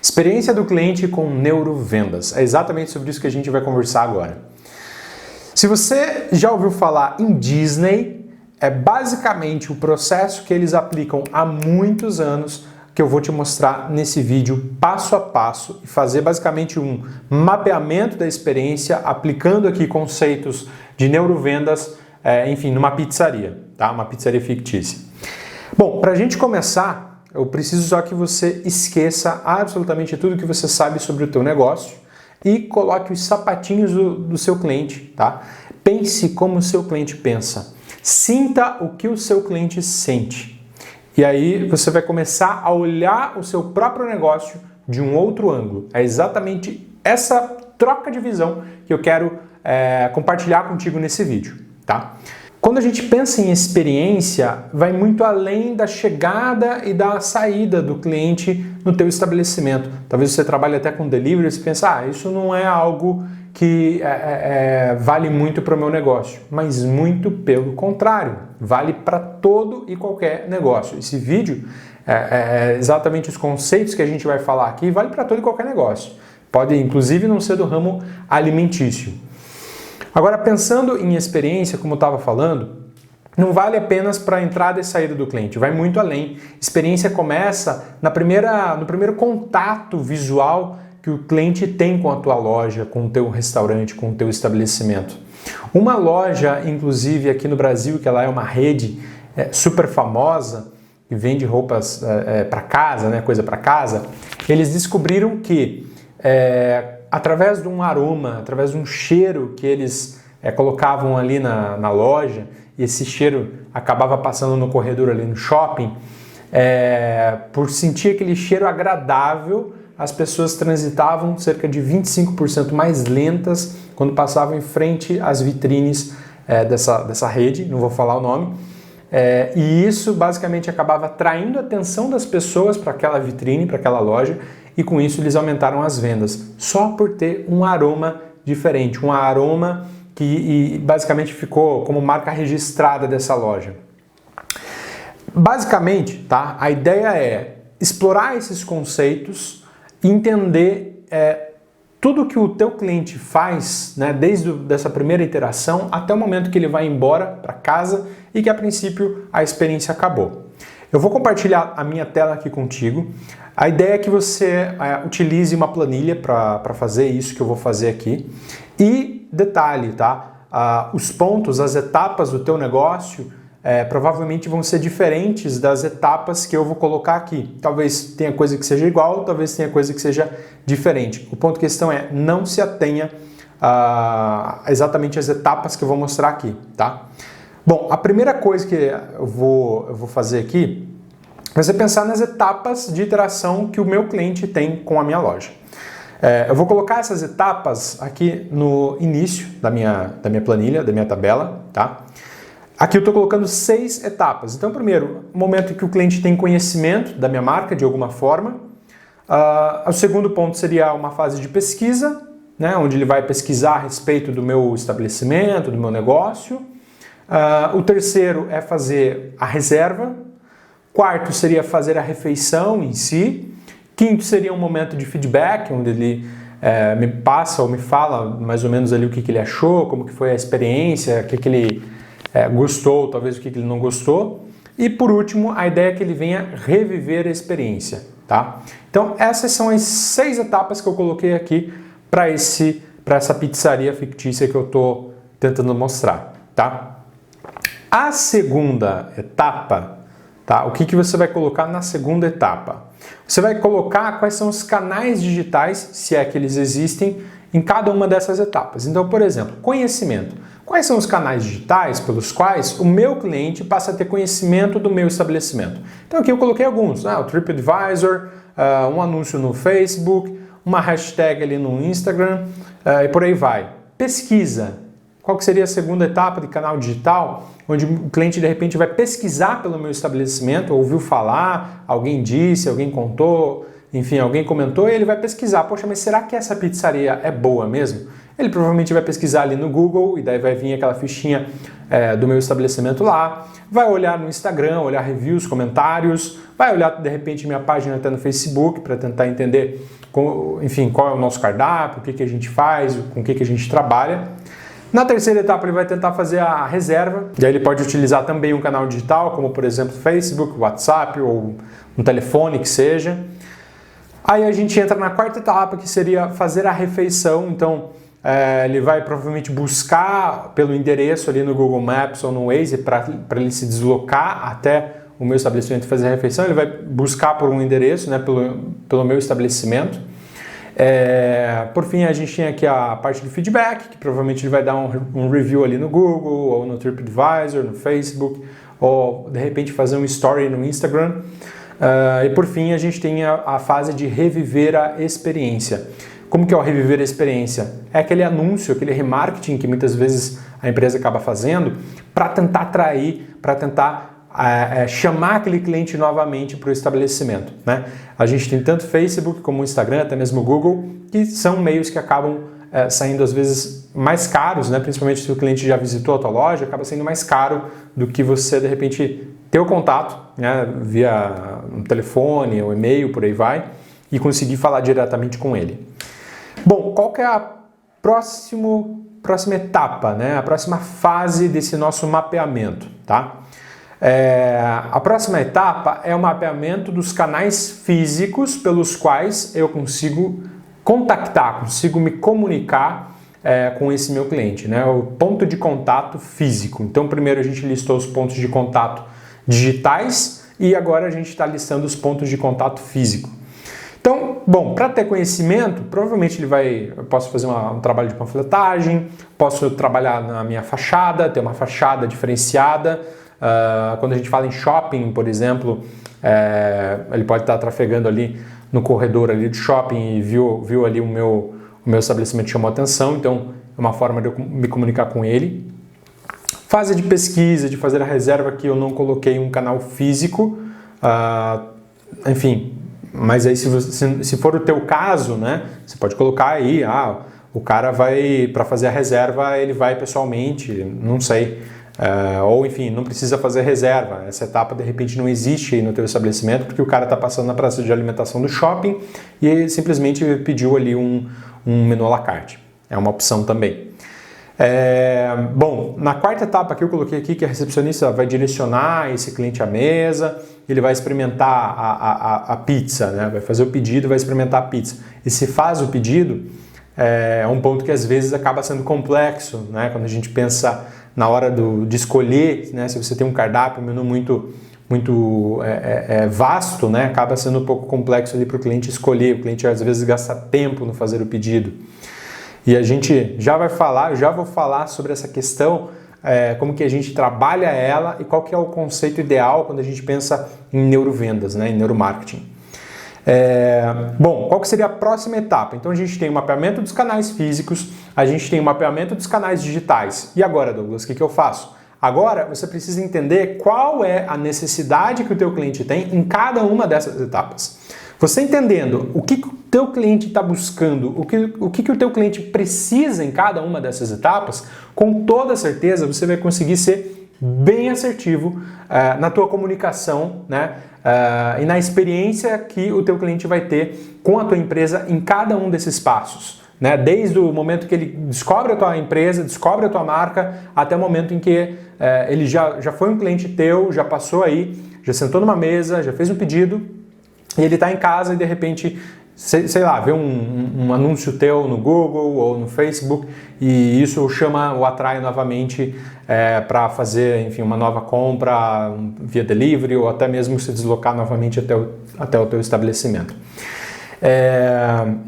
Experiência do cliente com neurovendas. É exatamente sobre isso que a gente vai conversar agora. Se você já ouviu falar em Disney, é basicamente o processo que eles aplicam há muitos anos que eu vou te mostrar nesse vídeo passo a passo e fazer basicamente um mapeamento da experiência aplicando aqui conceitos de neurovendas, enfim, numa pizzaria, tá? Uma pizzaria fictícia. Bom, para a gente começar, eu preciso só que você esqueça absolutamente tudo que você sabe sobre o teu negócio e coloque os sapatinhos do seu cliente, tá? Pense como o seu cliente pensa. Sinta o que o seu cliente sente. E aí você vai começar a olhar o seu próprio negócio de um outro ângulo. É exatamente essa troca de visão que eu quero compartilhar contigo nesse vídeo, tá? Quando a gente pensa em experiência, vai muito além da chegada e da saída do cliente no teu estabelecimento. Talvez você trabalhe até com delivery e você pensa, isso não é algo que vale muito para o meu negócio. Mas muito pelo contrário, vale para todo e qualquer negócio. Esse vídeo é exatamente os conceitos que a gente vai falar aqui, vale para todo e qualquer negócio. Pode inclusive não ser do ramo alimentício. Agora, pensando em experiência, como eu estava falando, não vale apenas para a entrada e saída do cliente, vai muito além. Experiência começa no primeiro contato visual que o cliente tem com a tua loja, com o teu restaurante, com o teu estabelecimento. Uma loja, inclusive aqui no Brasil, que ela é uma rede super famosa, que vende roupas para casa, né, coisa para casa, eles descobriram que através de um aroma, através de um cheiro que eles colocavam ali na loja, e esse cheiro acabava passando no corredor ali no shopping, por sentir aquele cheiro agradável, as pessoas transitavam cerca de 25% mais lentas quando passavam em frente às vitrines dessa rede, não vou falar o nome, e isso basicamente acabava atraindo a atenção das pessoas para aquela vitrine, para aquela loja, e com isso eles aumentaram as vendas, só por ter um aroma diferente, um aroma que basicamente ficou como marca registrada dessa loja. Basicamente, tá, a ideia é explorar esses conceitos, entender tudo que o teu cliente faz, né, desde essa primeira interação até o momento que ele vai embora para casa e que a princípio a experiência acabou. Eu vou compartilhar a minha tela aqui contigo. A ideia é que você utilize uma planilha para fazer isso que eu vou fazer aqui. E detalhe, tá? Os pontos, as etapas do teu negócio provavelmente vão ser diferentes das etapas que eu vou colocar aqui. Talvez tenha coisa que seja igual, talvez tenha coisa que seja diferente. O ponto questão é, não se atenha exatamente às etapas que eu vou mostrar aqui, tá? Bom, a primeira coisa que eu vou fazer aqui é você pensar nas etapas de interação que o meu cliente tem com a minha loja. Eu vou colocar essas etapas aqui no início da minha planilha, da minha tabela, tá? Aqui eu estou colocando 6 etapas. Então, primeiro, o momento em que o cliente tem conhecimento da minha marca de alguma forma. O segundo ponto seria uma fase de pesquisa, né, onde ele vai pesquisar a respeito do meu estabelecimento, do meu negócio. O terceiro é fazer a reserva. Quarto seria fazer a refeição em si. Quinto seria um momento de feedback, onde ele me passa ou me fala mais ou menos ali o que ele achou, como que foi a experiência, o que ele gostou, talvez o que ele não gostou. E por último, a ideia é que ele venha reviver a experiência, tá? Então essas são as 6 etapas que eu coloquei aqui para essa pizzaria fictícia que eu estou tentando mostrar, tá? A segunda etapa, tá? O que você vai colocar na segunda etapa? Você vai colocar quais são os canais digitais, se é que eles existem, em cada uma dessas etapas. Então, por exemplo, conhecimento. Quais são os canais digitais pelos quais o meu cliente passa a ter conhecimento do meu estabelecimento? Então aqui eu coloquei alguns, o TripAdvisor, um anúncio no Facebook, uma hashtag ali no Instagram e por aí vai. Pesquisa. Qual que seria a segunda etapa de canal digital? Onde o cliente de repente vai pesquisar pelo meu estabelecimento, ouviu falar, alguém disse, alguém contou, enfim, alguém comentou e ele vai pesquisar. Poxa, mas será que essa pizzaria é boa mesmo? Ele provavelmente vai pesquisar ali no Google e daí vai vir aquela fichinha do meu estabelecimento lá, vai olhar no Instagram, olhar reviews, comentários, vai olhar de repente minha página até no Facebook para tentar entender, enfim, qual é o nosso cardápio, o que a gente faz, com o que a gente trabalha. Na terceira etapa ele vai tentar fazer a reserva, e aí ele pode utilizar também um canal digital, como por exemplo Facebook, WhatsApp ou um telefone que seja. Aí a gente entra na quarta etapa, que seria fazer a refeição. Então ele vai provavelmente buscar pelo endereço ali no Google Maps ou no Waze para ele se deslocar até o meu estabelecimento e fazer a refeição. Ele vai buscar por um endereço, né, pelo meu estabelecimento. Por fim, a gente tem aqui a parte de feedback, que provavelmente ele vai dar um review ali no Google, ou no TripAdvisor, no Facebook, ou de repente fazer um story no Instagram. E por fim, a gente tem a fase de reviver a experiência. Como que é o reviver a experiência? É aquele anúncio, aquele remarketing que muitas vezes a empresa acaba fazendo para tentar atrair, para tentar chamar aquele cliente novamente para o estabelecimento, né? A gente tem tanto Facebook como o Instagram, até mesmo o Google, que são meios que acabam saindo às vezes mais caros, né? Principalmente se o cliente já visitou a tua loja, acaba sendo mais caro do que você de repente ter o contato, né, via um telefone ou e-mail, por aí vai, e conseguir falar diretamente com ele. Bom, qual que é a próxima etapa, né? A próxima fase desse nosso mapeamento, tá? A próxima etapa é o mapeamento dos canais físicos pelos quais eu consigo contactar, consigo me comunicar com esse meu cliente, né? O ponto de contato físico. Então, primeiro a gente listou os pontos de contato digitais e agora a gente está listando os pontos de contato físico. Então, bom, para ter conhecimento, provavelmente eu posso fazer um trabalho de panfletagem, posso trabalhar na minha fachada, ter uma fachada diferenciada. Quando a gente fala em shopping, por exemplo, ele pode estar trafegando ali no corredor ali do shopping e viu ali o meu estabelecimento, chamou a atenção, então é uma forma de eu me comunicar com ele. Fase de pesquisa, de fazer a reserva, que eu não coloquei um canal físico, enfim, mas aí se for o teu caso, né, você pode colocar aí, o cara vai, para fazer a reserva, ele vai pessoalmente, não sei, ou enfim, não precisa fazer reserva, essa etapa de repente não existe aí no teu estabelecimento, porque o cara está passando na praça de alimentação do shopping e ele simplesmente pediu ali um menu à la carte, é uma opção também. Bom, na quarta etapa que eu coloquei aqui, que a recepcionista vai direcionar esse cliente à mesa, ele vai experimentar a pizza, né? Vai fazer o pedido, vai experimentar a pizza. E se faz o pedido, é um ponto que às vezes acaba sendo complexo, né? Quando a gente pensa na hora de escolher, né? Se você tem um cardápio, um menu muito vasto, né? Acaba sendo um pouco complexo ali para o cliente escolher. O cliente às vezes gasta tempo no fazer o pedido. E a gente já vou falar sobre essa questão, como que a gente trabalha ela e qual que é o conceito ideal quando a gente pensa em neurovendas, né, em neuromarketing. Bom, qual que seria a próxima etapa? Então a gente tem o mapeamento dos canais físicos, a gente tem o mapeamento dos canais digitais. E agora, Douglas, o que eu faço? Agora você precisa entender qual é a necessidade que o teu cliente tem em cada uma dessas etapas. Você entendendo o que o teu cliente está buscando, o que o teu cliente precisa em cada uma dessas etapas, com toda certeza você vai conseguir ser bem assertivo na tua comunicação, né? E na experiência que o teu cliente vai ter com a tua empresa em cada um desses passos, né? Desde o momento que ele descobre a tua empresa, descobre a tua marca, até o momento em que ele já foi um cliente teu, já passou aí, já sentou numa mesa, já fez um pedido, e ele está em casa e de repente, sei lá, vê um anúncio teu no Google ou no Facebook e isso o atrai novamente para fazer, enfim, uma nova compra via delivery ou até mesmo se deslocar novamente até o teu estabelecimento.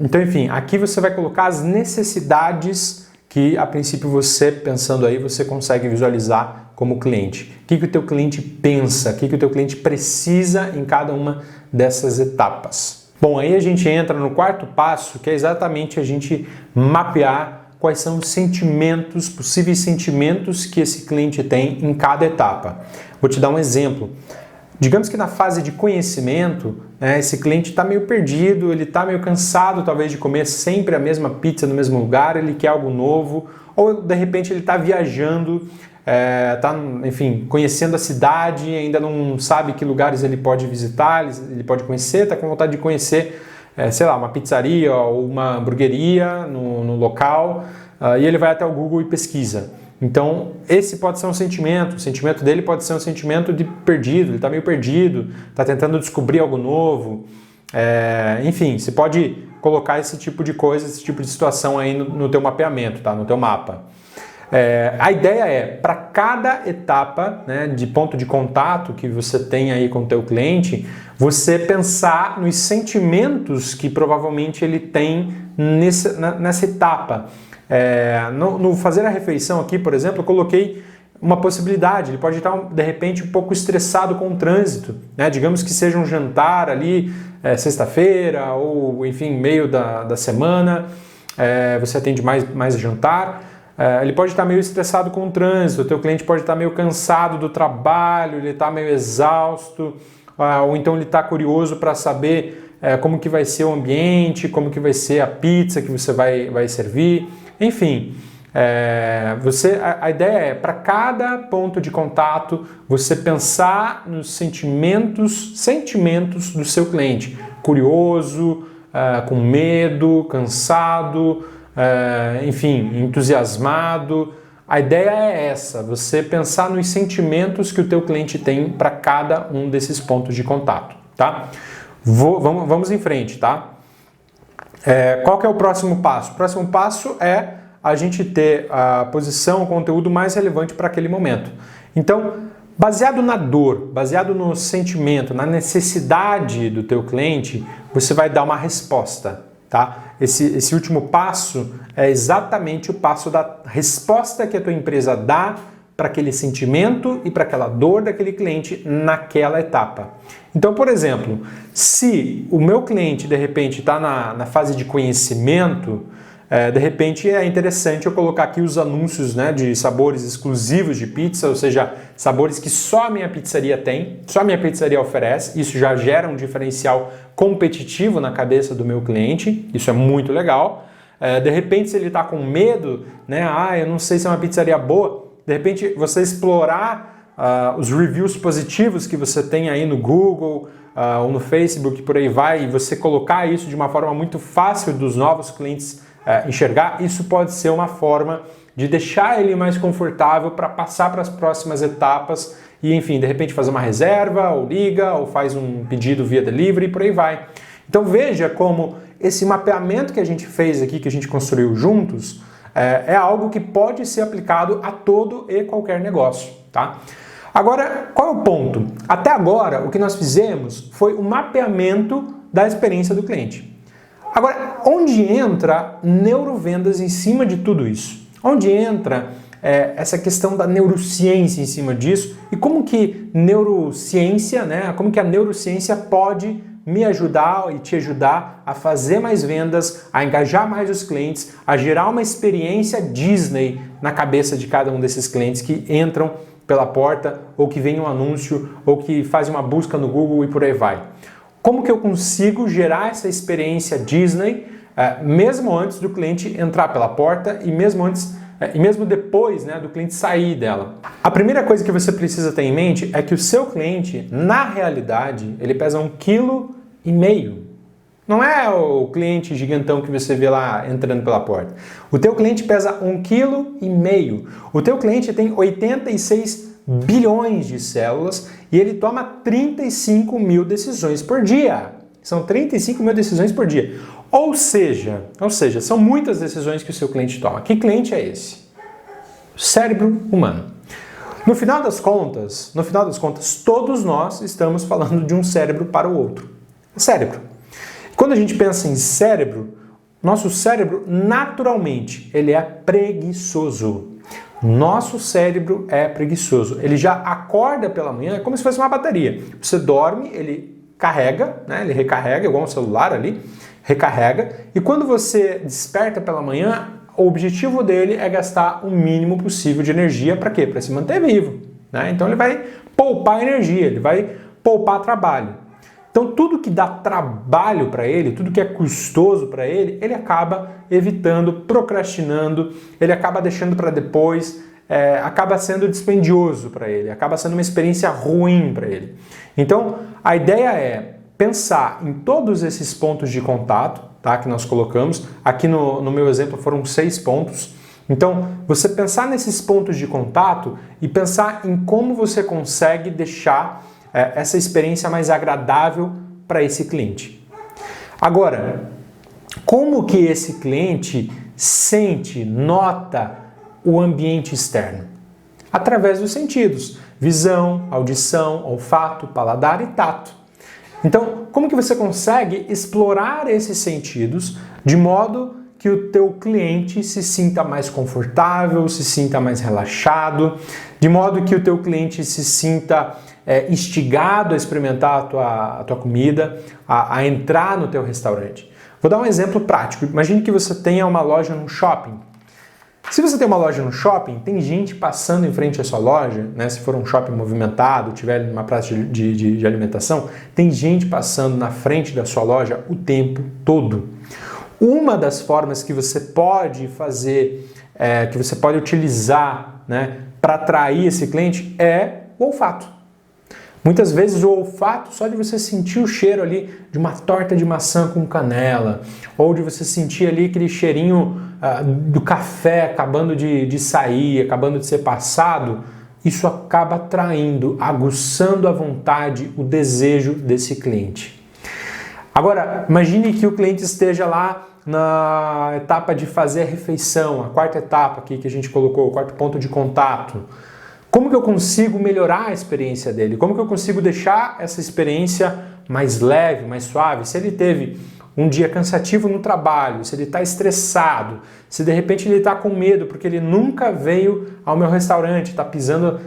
Então, enfim, aqui você vai colocar as necessidades que, a princípio, você pensando aí, você consegue visualizar como cliente. O que o teu cliente pensa, o que o teu cliente precisa em cada uma dessas etapas. Bom, aí a gente entra no quarto passo, que é exatamente a gente mapear quais são os sentimentos, possíveis sentimentos que esse cliente tem em cada etapa. Vou te dar um exemplo. Digamos que na fase de conhecimento, né, esse cliente está meio perdido, ele está meio cansado talvez de comer sempre a mesma pizza no mesmo lugar, ele quer algo novo, ou de repente ele está viajando, está, enfim, conhecendo a cidade e ainda não sabe que lugares ele pode visitar, ele pode conhecer, está com vontade de conhecer, sei lá, uma pizzaria ou uma hamburgueria no local, e ele vai até o Google e pesquisa. Então, esse pode ser um sentimento, o sentimento dele pode ser um sentimento de perdido, ele está meio perdido, está tentando descobrir algo novo, enfim, você pode colocar esse tipo de coisa, esse tipo de situação aí no teu mapeamento, tá? No teu mapa. A ideia é, para cada etapa, né, de ponto de contato que você tem aí com o teu cliente, você pensar nos sentimentos que provavelmente ele tem nessa etapa. No fazer a refeição aqui, por exemplo, eu coloquei uma possibilidade, ele pode estar de repente um pouco estressado com o trânsito, né? Digamos que seja um jantar ali, sexta-feira ou enfim, meio da semana, você atende mais jantar, ele pode estar meio estressado com o trânsito, o teu cliente pode estar meio cansado do trabalho, ele está meio exausto, ou então ele está curioso para saber como que vai ser o ambiente, como que vai ser a pizza que você vai servir. Enfim, a ideia é, para cada ponto de contato, você pensar nos sentimentos do seu cliente. Curioso, com medo, cansado, enfim, entusiasmado. A ideia é essa, você pensar nos sentimentos que o teu cliente tem para cada um desses pontos de contato, tá? Vamos em frente, tá? Qual que é o próximo passo? O próximo passo é a gente ter a posição, o conteúdo mais relevante para aquele momento. Então, baseado na dor, baseado no sentimento, na necessidade do teu cliente, você vai dar uma resposta, tá? Esse último passo é exatamente o passo da resposta que a tua empresa dá para aquele sentimento e para aquela dor daquele cliente naquela etapa. Então, por exemplo, se o meu cliente de repente está na fase de conhecimento, de repente é interessante eu colocar aqui os anúncios, né, de sabores exclusivos de pizza, ou seja, sabores que só a minha pizzaria tem, só a minha pizzaria oferece. Isso já gera um diferencial competitivo na cabeça do meu cliente, isso é muito legal. De repente, se ele está com medo, né, eu não sei se é uma pizzaria boa, de repente, você explorar os reviews positivos que você tem aí no Google ou no Facebook, por aí vai, e você colocar isso de uma forma muito fácil dos novos clientes enxergar, isso pode ser uma forma de deixar ele mais confortável para passar para as próximas etapas e, enfim, de repente fazer uma reserva, ou liga, ou faz um pedido via delivery, por aí vai. Então veja como esse mapeamento que a gente fez aqui, que a gente construiu juntos, é algo que pode ser aplicado a todo e qualquer negócio, tá? Agora, qual é o ponto? Até agora, o que nós fizemos foi o mapeamento da experiência do cliente. Agora, onde entra neurovendas em cima de tudo isso? Onde entra essa questão da neurociência em cima disso e como que neurociência, né? Como que a neurociência pode me ajudar e te ajudar a fazer mais vendas, a engajar mais os clientes, a gerar uma experiência Disney na cabeça de cada um desses clientes que entram pela porta, ou que vem um anúncio, ou que fazem uma busca no Google e por aí vai. Como que eu consigo gerar essa experiência Disney mesmo antes do cliente entrar pela porta e mesmo antes e mesmo depois, né, do cliente sair dela? A primeira coisa que você precisa ter em mente é que o seu cliente, na realidade, ele pesa 1,5 kg. Não é o cliente gigantão que você vê lá entrando pela porta. O teu cliente pesa 1,5 kg. O teu cliente tem 86 bilhões de células e ele toma 35 mil decisões por dia. São 35 mil decisões por dia. Ou seja, são muitas decisões que o seu cliente toma. Que cliente é esse? O cérebro humano. No final das contas, todos nós estamos falando de um cérebro para o outro. Cérebro. Quando a gente pensa em cérebro, nosso cérebro, naturalmente, ele é preguiçoso. Nosso cérebro é preguiçoso. Ele já acorda pela manhã, é como se fosse uma bateria. Você dorme, ele carrega, né? Ele recarrega, igual um celular ali, recarrega. E quando você desperta pela manhã, o objetivo dele é gastar o mínimo possível de energia. Para quê? Para se manter vivo, né? Então ele vai poupar energia, ele vai poupar trabalho. Então, tudo que dá trabalho para ele, tudo que é custoso para ele, ele acaba evitando, procrastinando, ele acaba deixando para depois, acaba sendo dispendioso para ele, acaba sendo uma experiência ruim para ele. Então, a ideia é pensar em todos esses pontos de contato, tá, que nós colocamos. Aqui no meu exemplo foram 6 pontos. Então, você pensar nesses pontos de contato e pensar em como você consegue deixar essa experiência mais agradável para esse cliente. Agora, como que esse cliente sente, nota o ambiente externo? Através dos sentidos: visão, audição, olfato, paladar e tato. Então, como que você consegue explorar esses sentidos de modo que o teu cliente se sinta mais confortável, se sinta mais relaxado, de modo que o teu cliente se sinta instigado a experimentar a tua comida, a entrar no teu restaurante? Vou dar um exemplo prático. Imagine que você tenha uma loja no shopping. Se você tem uma loja no shopping, tem gente passando em frente à sua loja, né? Se for um shopping movimentado, tiver uma praça de alimentação, tem gente passando na frente da sua loja o tempo todo. Uma das formas que você pode fazer, que você pode utilizar, né, para atrair esse cliente é o olfato. Muitas vezes o olfato, só de você sentir o cheiro ali de uma torta de maçã com canela, ou de você sentir ali aquele cheirinho do café acabando de sair, acabando de ser passado, isso acaba atraindo, aguçando a vontade, o desejo desse cliente. Agora, imagine que o cliente esteja lá na etapa de fazer a refeição, a 4ª etapa aqui que a gente colocou, o 4º ponto de contato. Como que eu consigo melhorar a experiência dele? Como que eu consigo deixar essa experiência mais leve, mais suave? Se ele teve um dia cansativo no trabalho, se ele está estressado, se de repente ele está com medo porque ele nunca veio ao meu restaurante, está pisando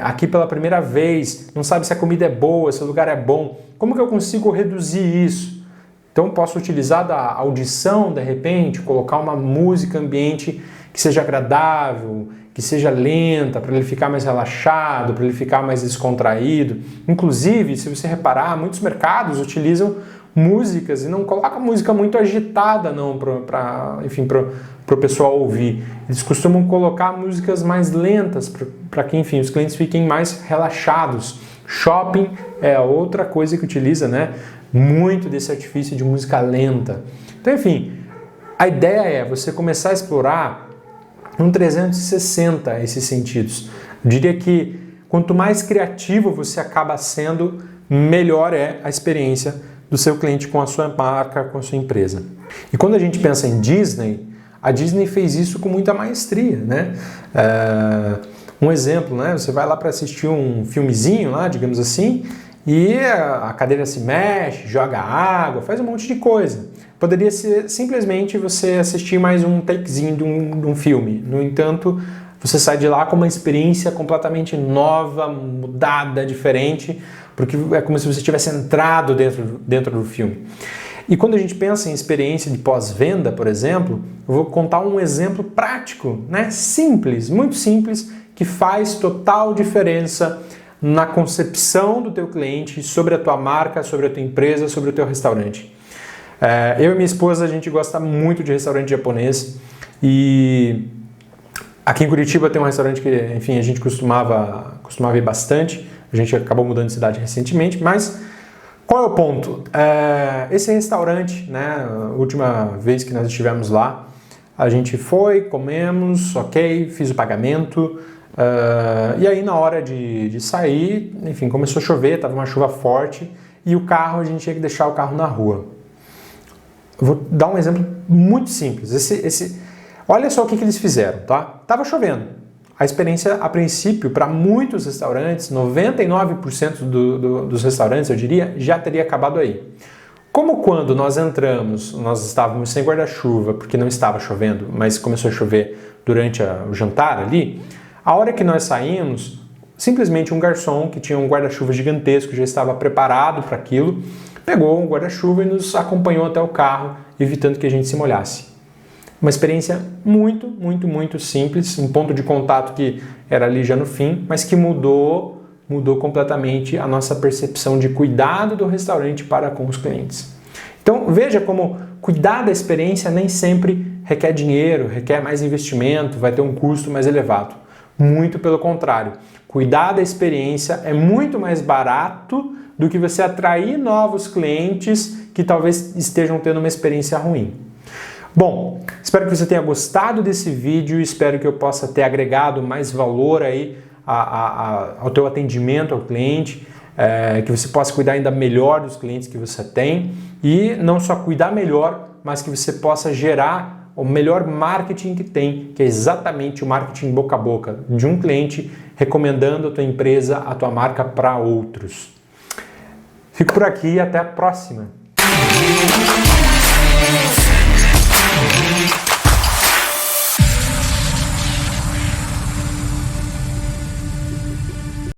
aqui pela primeira vez, não sabe se a comida é boa, se o lugar é bom, como que eu consigo reduzir isso? Então posso utilizar da audição, de repente, colocar uma música ambiente que seja agradável, que seja lenta, para ele ficar mais relaxado, para ele ficar mais descontraído. Inclusive, se você reparar, muitos mercados utilizam músicas e não colocam música muito agitada não para o pessoal ouvir. Eles costumam colocar músicas mais lentas para que, enfim, os clientes fiquem mais relaxados. Shopping é outra coisa que utiliza, né, muito desse artifício de música lenta. Então, enfim, a ideia é você começar a explorar um 360 esses sentidos. Eu diria que quanto mais criativo você acaba sendo, melhor é a experiência do seu cliente com a sua marca, com a sua empresa. E quando a gente pensa em Disney, a Disney fez isso com muita maestria, né? Um exemplo, né? Você vai lá para assistir um filmezinho lá, digamos assim, e a cadeira se mexe, joga água, faz um monte de coisa. Poderia ser simplesmente você assistir mais um takezinho de um filme. No entanto, você sai de lá com uma experiência completamente nova, mudada, diferente, porque é como se você tivesse entrado dentro do filme. E quando a gente pensa em experiência de pós-venda, por exemplo, eu vou contar um exemplo prático, né? Simples, muito simples, que faz total diferença na concepção do teu cliente sobre a tua marca, sobre a tua empresa, sobre o teu restaurante. Eu e minha esposa, a gente gosta muito de restaurante japonês e aqui em Curitiba tem um restaurante que, enfim, a gente costumava ir bastante. A gente acabou mudando de cidade recentemente, mas qual é o ponto? Esse restaurante, né, a última vez que nós estivemos lá, a gente foi, comemos, ok, fiz o pagamento, e aí na hora de sair, enfim, começou a chover, estava uma chuva forte e o carro, a gente tinha que deixar o carro na rua. Eu vou dar um exemplo muito simples. Olha só o que eles fizeram, tá? Tava chovendo. A experiência, a princípio, para muitos restaurantes, 99% dos restaurantes, eu diria, já teria acabado aí. Como quando nós entramos, nós estávamos sem guarda-chuva, porque não estava chovendo, mas começou a chover durante o jantar ali, a hora que nós saímos, simplesmente um garçom que tinha um guarda-chuva gigantesco, já estava preparado para aquilo, pegou um guarda-chuva e nos acompanhou até o carro, evitando que a gente se molhasse. Uma experiência muito, muito, muito simples, um ponto de contato que era ali já no fim, mas que mudou mudou completamente a nossa percepção de cuidado do restaurante para com os clientes. Então veja como cuidar da experiência nem sempre requer dinheiro, requer mais investimento, vai ter um custo mais elevado. Muito pelo contrário, cuidar da experiência é muito mais barato do que você atrair novos clientes que talvez estejam tendo uma experiência ruim. Bom, espero que você tenha gostado desse vídeo, espero que eu possa ter agregado mais valor aí ao teu atendimento ao cliente, que você possa cuidar ainda melhor dos clientes que você tem e não só cuidar melhor, mas que você possa gerar o melhor marketing que tem, que é exatamente o marketing boca a boca, de um cliente recomendando a tua empresa, a tua marca para outros. Fico por aqui e até a próxima!